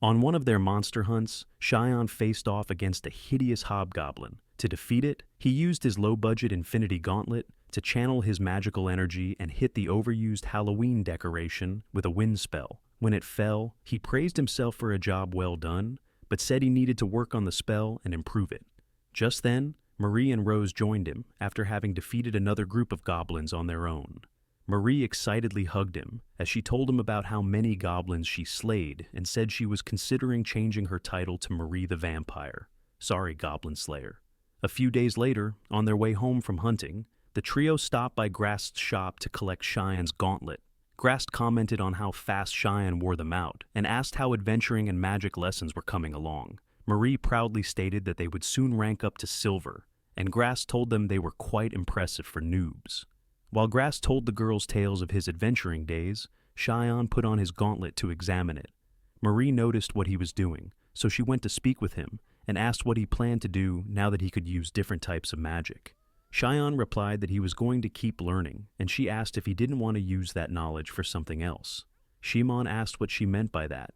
On one of their monster hunts, Sion faced off against a hideous hobgoblin. To defeat it, he used his low-budget Infinity Gauntlet to channel his magical energy and hit the overused Halloween decoration with a wind spell. When it fell, he praised himself for a job well done, but said he needed to work on the spell and improve it. Just then, Marie and Rose joined him after having defeated another group of goblins on their own. Marie excitedly hugged him as she told him about how many goblins she slayed and said she was considering changing her title to Marie the Vampire. Sorry, Goblin Slayer. A few days later, on their way home from hunting, the trio stopped by Grast's shop to collect Sion's gauntlet. Grast commented on how fast Sion wore them out and asked how adventuring and magic lessons were coming along. Marie proudly stated that they would soon rank up to silver, and Grast told them they were quite impressive for noobs. While Grast told the girls tales of his adventuring days, Sion put on his gauntlet to examine it. Marie noticed what he was doing, so she went to speak with him and asked what he planned to do now that he could use different types of magic. Sion replied that he was going to keep learning, and she asked if he didn't want to use that knowledge for something else. Shimon asked what she meant by that,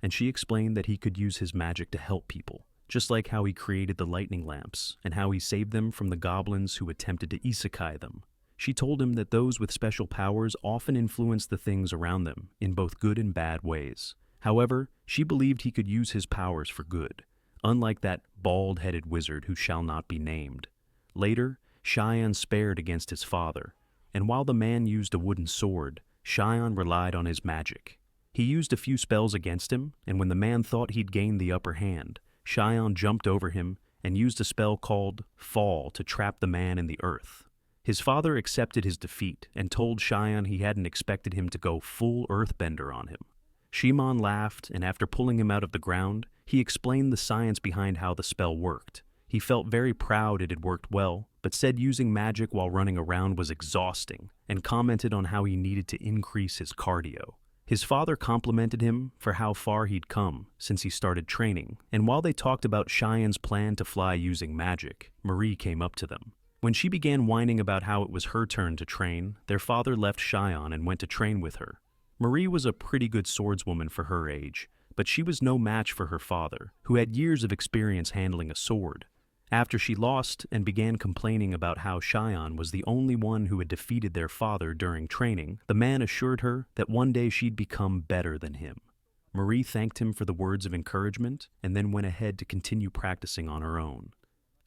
and she explained that he could use his magic to help people, just like how he created the lightning lamps and how he saved them from the goblins who attempted to isekai them. She told him that those with special powers often influence the things around them in both good and bad ways. However, she believed he could use his powers for good, unlike that bald-headed wizard who shall not be named. Later, Sion spared against his father, and while the man used a wooden sword, Sion relied on his magic. He used a few spells against him, and when the man thought he'd gained the upper hand, Sion jumped over him and used a spell called Fall to trap the man in the earth. His father accepted his defeat and told Sion he hadn't expected him to go full earthbender on him. Shimon laughed, and after pulling him out of the ground, he explained the science behind how the spell worked. He felt very proud it had worked well, but said using magic while running around was exhausting, and commented on how he needed to increase his cardio. His father complimented him for how far he'd come since he started training, and while they talked about Sion's plan to fly using magic, Marie came up to them. When she began whining about how it was her turn to train, their father left Sion and went to train with her. Marie was a pretty good swordswoman for her age, but she was no match for her father, who had years of experience handling a sword. After she lost and began complaining about how Sion was the only one who had defeated their father during training, the man assured her that one day she'd become better than him. Marie thanked him for the words of encouragement and then went ahead to continue practicing on her own.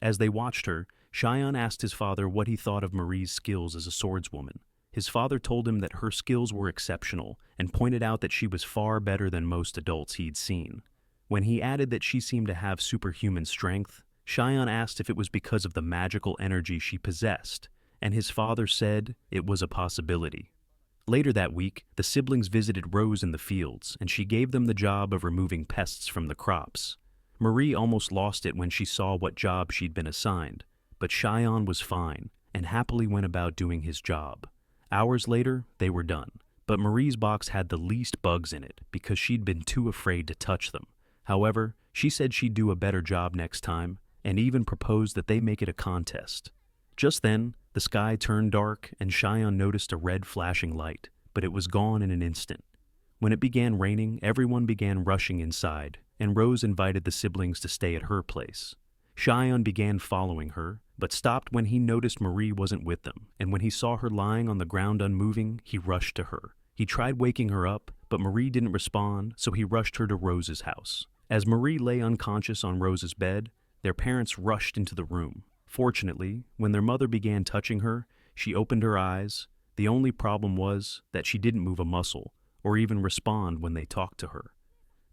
As they watched her, Sion asked his father what he thought of Marie's skills as a swordswoman. His father told him that her skills were exceptional and pointed out that she was far better than most adults he'd seen. When he added that she seemed to have superhuman strength, Sion asked if it was because of the magical energy she possessed, and his father said it was a possibility. Later that week, the siblings visited Rose in the fields, and she gave them the job of removing pests from the crops. Marie almost lost it when she saw what job she'd been assigned, but Sion was fine and happily went about doing his job. Hours later, they were done, but Marie's box had the least bugs in it because she'd been too afraid to touch them. However, she said she'd do a better job next time, and even proposed that they make it a contest. Just then, the sky turned dark and Sion noticed a red flashing light, but it was gone in an instant. When it began raining, everyone began rushing inside, and Rose invited the siblings to stay at her place. Sion began following her, but stopped when he noticed Marie wasn't with them, and when he saw her lying on the ground unmoving, he rushed to her. He tried waking her up, but Marie didn't respond, so he rushed her to Rose's house. As Marie lay unconscious on Rose's bed, their parents rushed into the room. Fortunately, when their mother began touching her, she opened her eyes. The only problem was that she didn't move a muscle, or even respond when they talked to her.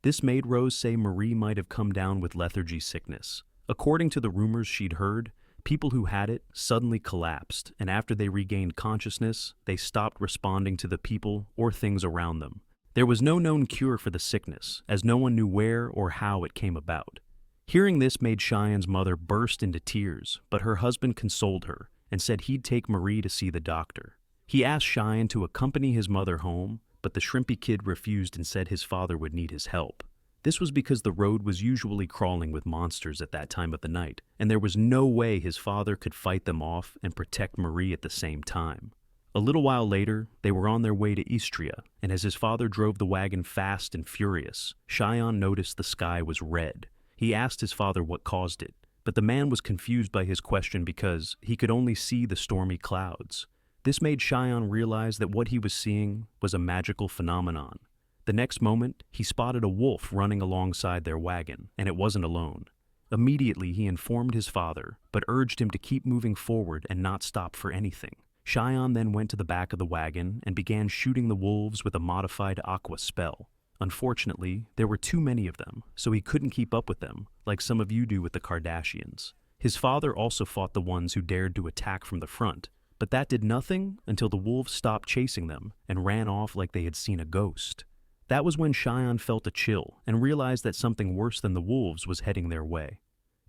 This made Rose say Marie might have come down with lethargy sickness. According to the rumors she'd heard, people who had it suddenly collapsed, and after they regained consciousness, they stopped responding to the people or things around them. There was no known cure for the sickness, as no one knew where or how it came about. Hearing this made Cheyenne's mother burst into tears, but her husband consoled her and said he'd take Marie to see the doctor. He asked Cheyenne to accompany his mother home, but the shrimpy kid refused and said his father would need his help. This was because the road was usually crawling with monsters at that time of the night, and there was no way his father could fight them off and protect Marie at the same time. A little while later, they were on their way to Istria, and as his father drove the wagon fast and furious, Sion noticed the sky was red. He asked his father what caused it, but the man was confused by his question because he could only see the stormy clouds. This made Sion realize that what he was seeing was a magical phenomenon. The next moment, he spotted a wolf running alongside their wagon, and it wasn't alone. Immediately, he informed his father, but urged him to keep moving forward and not stop for anything. Sion then went to the back of the wagon and began shooting the wolves with a modified aqua spell. Unfortunately, there were too many of them, so he couldn't keep up with them, like some of you do with the Kardashians. His father also fought the ones who dared to attack from the front, but that did nothing until the wolves stopped chasing them and ran off like they had seen a ghost. That was when Sion felt a chill and realized that something worse than the wolves was heading their way.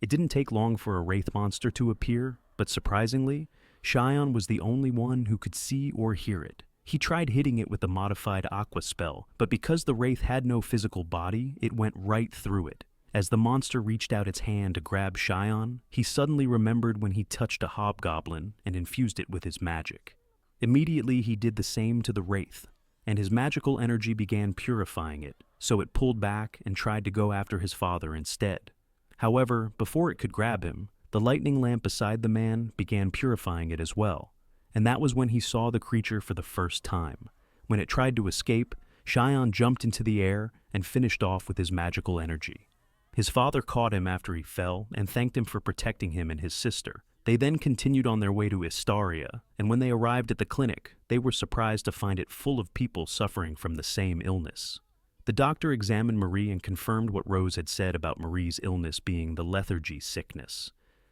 It didn't take long for a wraith monster to appear, but surprisingly, Sion was the only one who could see or hear it. He tried hitting it with the modified aqua spell, but because the wraith had no physical body, it went right through it. As the monster reached out its hand to grab Sion, he suddenly remembered when he touched a hobgoblin and infused it with his magic. Immediately he did the same to the wraith, and his magical energy began purifying it, so it pulled back and tried to go after his father instead. However, before it could grab him, the lightning lamp beside the man began purifying it as well, and that was when he saw the creature for the first time. When it tried to escape, Sion jumped into the air and finished off with his magical energy. His father caught him after he fell and thanked him for protecting him and his sister. They then continued on their way to Istaria, and when they arrived at the clinic, they were surprised to find it full of people suffering from the same illness. The doctor examined Marie and confirmed what Rose had said about Marie's illness being the lethargy sickness.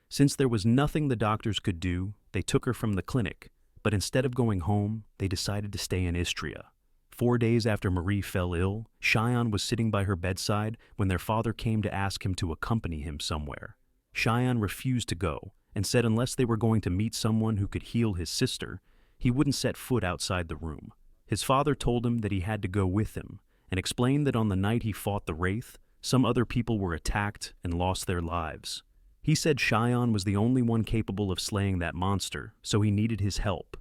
Since there was nothing the doctors could do, they took her from the clinic, but instead of going home, they decided to stay in Istria. 4 days after Marie fell ill, Sion was sitting by her bedside when their father came to ask him to accompany him somewhere. Sion refused to go and said unless they were going to meet someone who could heal his sister, he wouldn't set foot outside the room. His father told him that he had to go with him and explained that on the night he fought the wraith, some other people were attacked and lost their lives. He said Sion was the only one capable of slaying that monster, so he needed his help.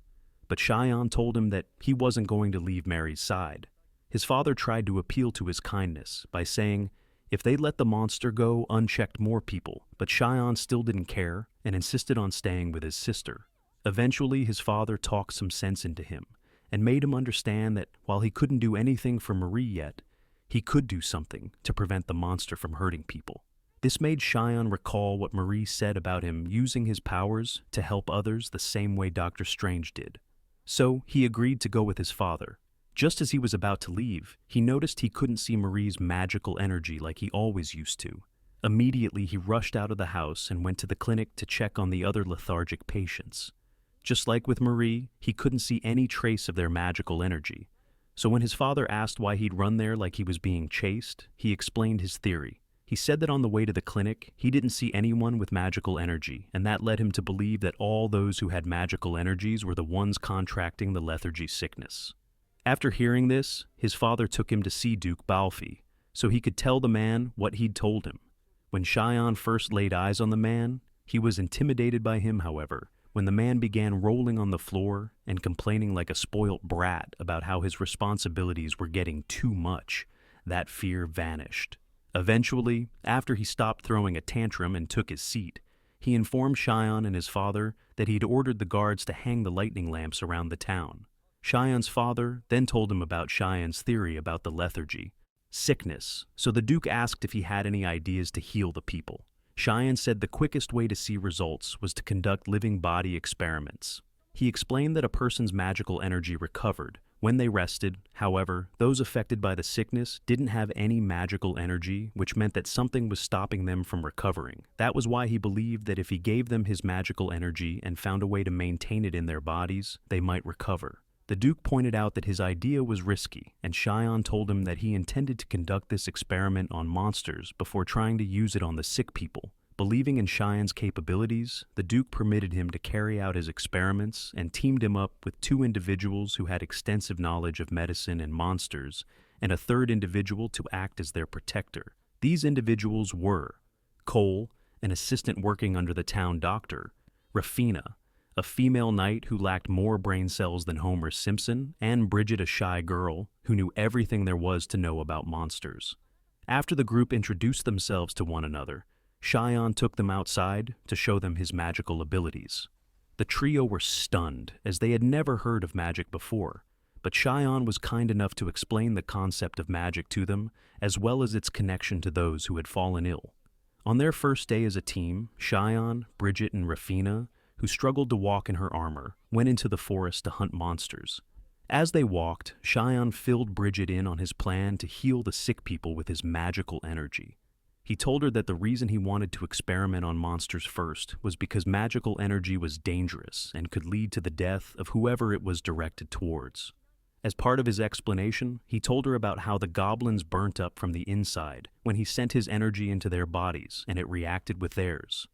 But Sion told him that he wasn't going to leave Mary's side. His father tried to appeal to his kindness by saying if they let the monster go unchecked more people, but Sion still didn't care and insisted on staying with his sister. Eventually, his father talked some sense into him and made him understand that while he couldn't do anything for Marie yet, he could do something to prevent the monster from hurting people. This made Sion recall what Marie said about him using his powers to help others the same way Dr. Strange did. So he agreed to go with his father. Just as he was about to leave, he noticed he couldn't see Marie's magical energy like he always used to. Immediately, he rushed out of the house and went to the clinic to check on the other lethargic patients. Just like with Marie, he couldn't see any trace of their magical energy. So when his father asked why he'd run there like he was being chased, he explained his theory. He said that on the way to the clinic, he didn't see anyone with magical energy, and that led him to believe that all those who had magical energies were the ones contracting the lethargy sickness. After hearing this, his father took him to see Duke Balfi, so he could tell the man what he'd told him. When Sion first laid eyes on the man, he was intimidated by him, however. When the man began rolling on the floor and complaining like a spoilt brat about how his responsibilities were getting too much, that fear vanished. Eventually, after he stopped throwing a tantrum and took his seat, he informed Sion and his father that he'd ordered the guards to hang the lightning lamps around the town. Sion's father then told him about Sion's theory about the lethargy sickness, so the Duke asked if he had any ideas to heal the people. Sion said the quickest way to see results was to conduct living body experiments. He explained that a person's magical energy recovered when they rested. However, those affected by the sickness didn't have any magical energy, which meant that something was stopping them from recovering. That was why he believed that if he gave them his magical energy and found a way to maintain it in their bodies, they might recover. The Duke pointed out that his idea was risky, and Sion told him that he intended to conduct this experiment on monsters before trying to use it on the sick people. Believing in Sion's capabilities, the Duke permitted him to carry out his experiments and teamed him up with 2 individuals who had extensive knowledge of medicine and monsters, and a 3rd individual to act as their protector. These individuals were Cole, an assistant working under the town doctor, Rafina, a female knight who lacked more brain cells than Homer Simpson, and Bridget, a shy girl who knew everything there was to know about monsters. After the group introduced themselves to one another, Sion took them outside to show them his magical abilities. The trio were stunned, as they had never heard of magic before, but Sion was kind enough to explain the concept of magic to them, as well as its connection to those who had fallen ill. On their first day as a team, Sion, Bridget, and Rafina, who struggled to walk in her armor, went into the forest to hunt monsters. As they walked, Sion filled Bridget in on his plan to heal the sick people with his magical energy. He told her that the reason he wanted to experiment on monsters first was because magical energy was dangerous and could lead to the death of whoever it was directed towards. As part of his explanation, he told her about how the goblins burnt up from the inside when he sent his energy into their bodies and it reacted with theirs.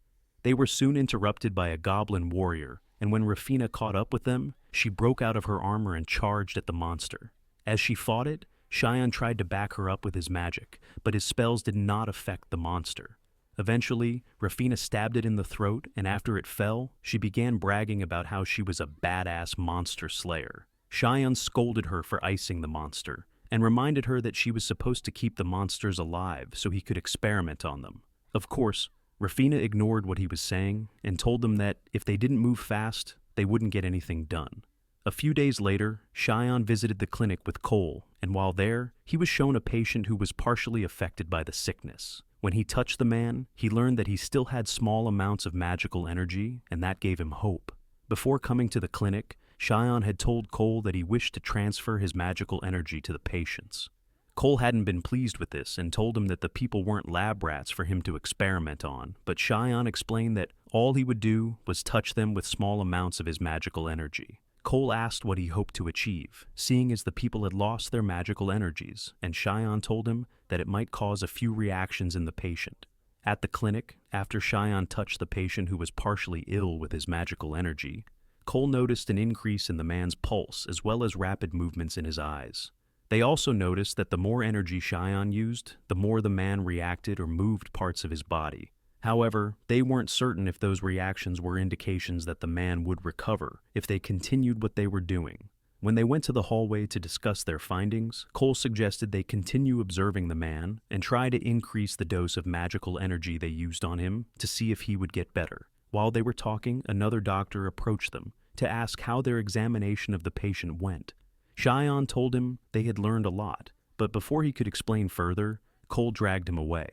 They were soon interrupted by a goblin warrior, and when Rafina caught up with them, she broke out of her armor and charged at the monster. As she fought it, Sion tried to back her up with his magic, but his spells did not affect the monster. Eventually, Rafina stabbed it in the throat, and after it fell, she began bragging about how she was a badass monster slayer. Sion scolded her for icing the monster, and reminded her that she was supposed to keep the monsters alive so he could experiment on them. Of course, Rafina ignored what he was saying and told them that if they didn't move fast, they wouldn't get anything done. A few days later, Sion visited the clinic with Cole, and while there, he was shown a patient who was partially affected by the sickness. When he touched the man, he learned that he still had small amounts of magical energy, and that gave him hope. Before coming to the clinic, Sion had told Cole that he wished to transfer his magical energy to the patients. Cole hadn't been pleased with this and told him that the people weren't lab rats for him to experiment on, but Sion explained that all he would do was touch them with small amounts of his magical energy. Cole asked what he hoped to achieve, seeing as the people had lost their magical energies, and Sion told him that it might cause a few reactions in the patient. At the clinic, after Sion touched the patient who was partially ill with his magical energy, Cole noticed an increase in the man's pulse as well as rapid movements in his eyes. They also noticed that the more energy Sion used, the more the man reacted or moved parts of his body. However, they weren't certain if those reactions were indications that the man would recover if they continued what they were doing. When they went to the hallway to discuss their findings, Cole suggested they continue observing the man and try to increase the dose of magical energy they used on him to see if he would get better. While they were talking, another doctor approached them to ask how their examination of the patient went. Sion told him they had learned a lot, but before he could explain further, Cole dragged him away.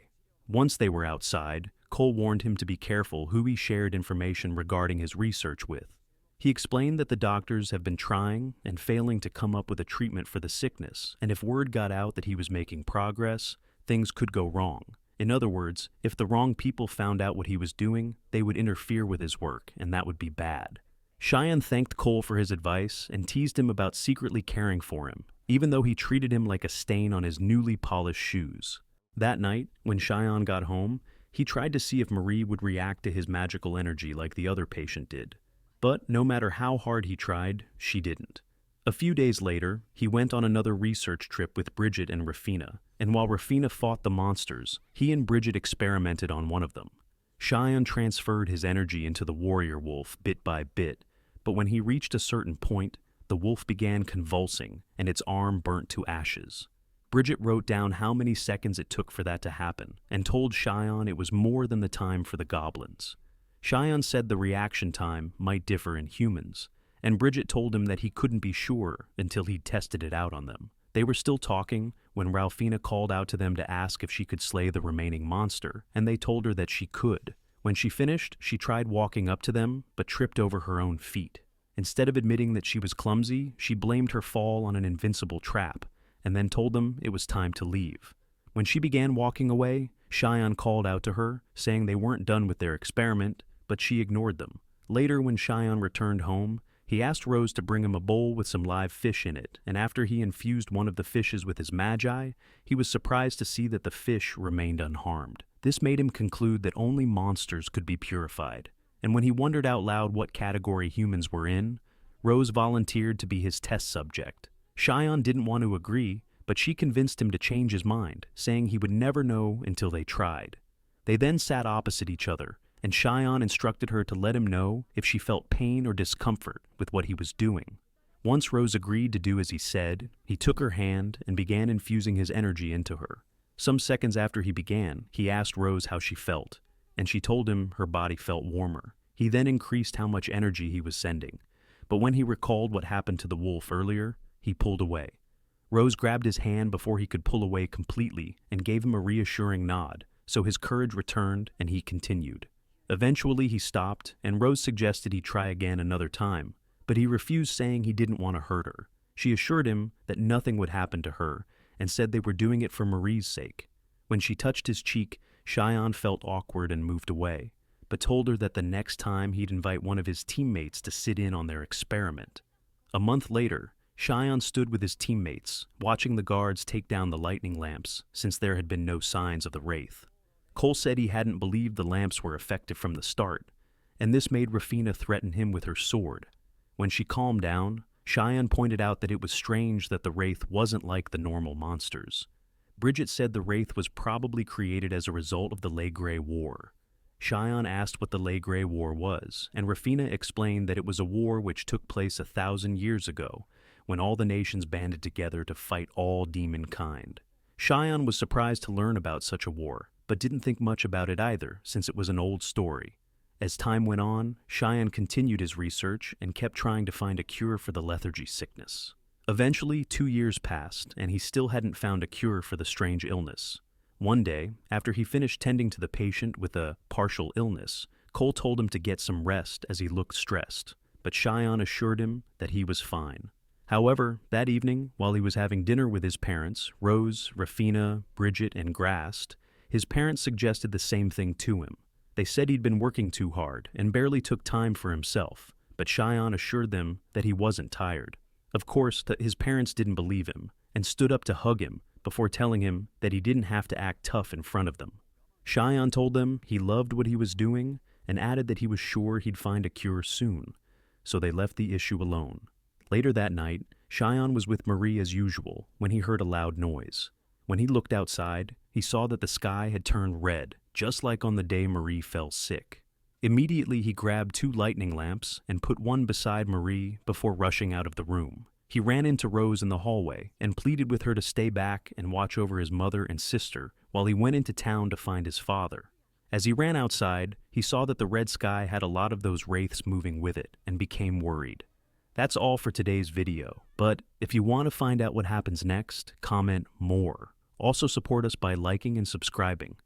Once they were outside, Cole warned him to be careful who he shared information regarding his research with. He explained that the doctors have been trying and failing to come up with a treatment for the sickness, and if word got out that he was making progress, things could go wrong. In other words, if the wrong people found out what he was doing, they would interfere with his work, and that would be bad. Sion thanked Cole for his advice and teased him about secretly caring for him, even though he treated him like a stain on his newly polished shoes. That night, when Sion got home, he tried to see if Marie would react to his magical energy like the other patient did. But no matter how hard he tried, she didn't. A few days later, he went on another research trip with Bridget and Rafina, and while Rafina fought the monsters, he and Bridget experimented on one of them. Sion transferred his energy into the warrior wolf bit by bit, but when he reached a certain point, the wolf began convulsing and its arm burnt to ashes. Bridget wrote down how many seconds it took for that to happen and told Sion it was more than the time for the goblins. Sion said the reaction time might differ in humans, and Bridget told him that he couldn't be sure until he'd tested it out on them. They were still talking when Ralphina called out to them to ask if she could slay the remaining monster, and they told her that she could. When she finished, she tried walking up to them, but tripped over her own feet. Instead of admitting that she was clumsy, she blamed her fall on an invincible trap, and then told them it was time to leave. When she began walking away, Sion called out to her, saying they weren't done with their experiment, but she ignored them. Later, when Sion returned home, he asked Rose to bring him a bowl with some live fish in it, and after he infused one of the fishes with his magi, he was surprised to see that the fish remained unharmed. This made him conclude that only monsters could be purified, and when he wondered out loud what category humans were in, Rose volunteered to be his test subject. Sion didn't want to agree, but she convinced him to change his mind, saying he would never know until they tried. They then sat opposite each other, and Sion instructed her to let him know if she felt pain or discomfort with what he was doing. Once Rose agreed to do as he said, he took her hand and began infusing his energy into her. Some seconds after he began, he asked Rose how she felt, and she told him her body felt warmer. He then increased how much energy he was sending, but when he recalled what happened to the wolf earlier, he pulled away. Rose grabbed his hand before he could pull away completely and gave him a reassuring nod, so his courage returned and he continued. Eventually he stopped, and Rose suggested he try again another time, but he refused, saying he didn't want to hurt her. She assured him that nothing would happen to her and said they were doing it for Marie's sake. When she touched his cheek, Sion felt awkward and moved away, but told her that the next time he'd invite one of his teammates to sit in on their experiment. A month later, Sion stood with his teammates, watching the guards take down the lightning lamps since there had been no signs of the wraith. Cole said he hadn't believed the lamps were effective from the start, and this made Rafina threaten him with her sword. When she calmed down, Sion pointed out that it was strange that the wraith wasn't like the normal monsters. Bridget said the wraith was probably created as a result of the Legray War. Sion asked what the Legray War was, and Rafina explained that it was a war which took place 1,000 years ago, when all the nations banded together to fight all demon kind. Sion was surprised to learn about such a war, but didn't think much about it either, since it was an old story. As time went on, Sion continued his research and kept trying to find a cure for the lethargy sickness. Eventually, 2 years passed, and he still hadn't found a cure for the strange illness. One day, after he finished tending to the patient with a partial illness, Cole told him to get some rest as he looked stressed, but Sion assured him that he was fine. However, that evening, while he was having dinner with his parents, Rose, Rafina, Bridget, and Grast, his parents suggested the same thing to him. They said he'd been working too hard and barely took time for himself, but Sion assured them that he wasn't tired. Of course, his parents didn't believe him and stood up to hug him before telling him that he didn't have to act tough in front of them. Sion told them he loved what he was doing and added that he was sure he'd find a cure soon, so they left the issue alone. Later that night, Sion was with Marie as usual when he heard a loud noise. When he looked outside, he saw that the sky had turned red, just like on the day Marie fell sick. Immediately, he grabbed 2 lightning lamps and put one beside Marie before rushing out of the room. He ran into Rose in the hallway and pleaded with her to stay back and watch over his mother and sister while he went into town to find his father. As he ran outside, he saw that the red sky had a lot of those wraiths moving with it and became worried. That's all for today's video, but if you want to find out what happens next, comment more. Also support us by liking and subscribing.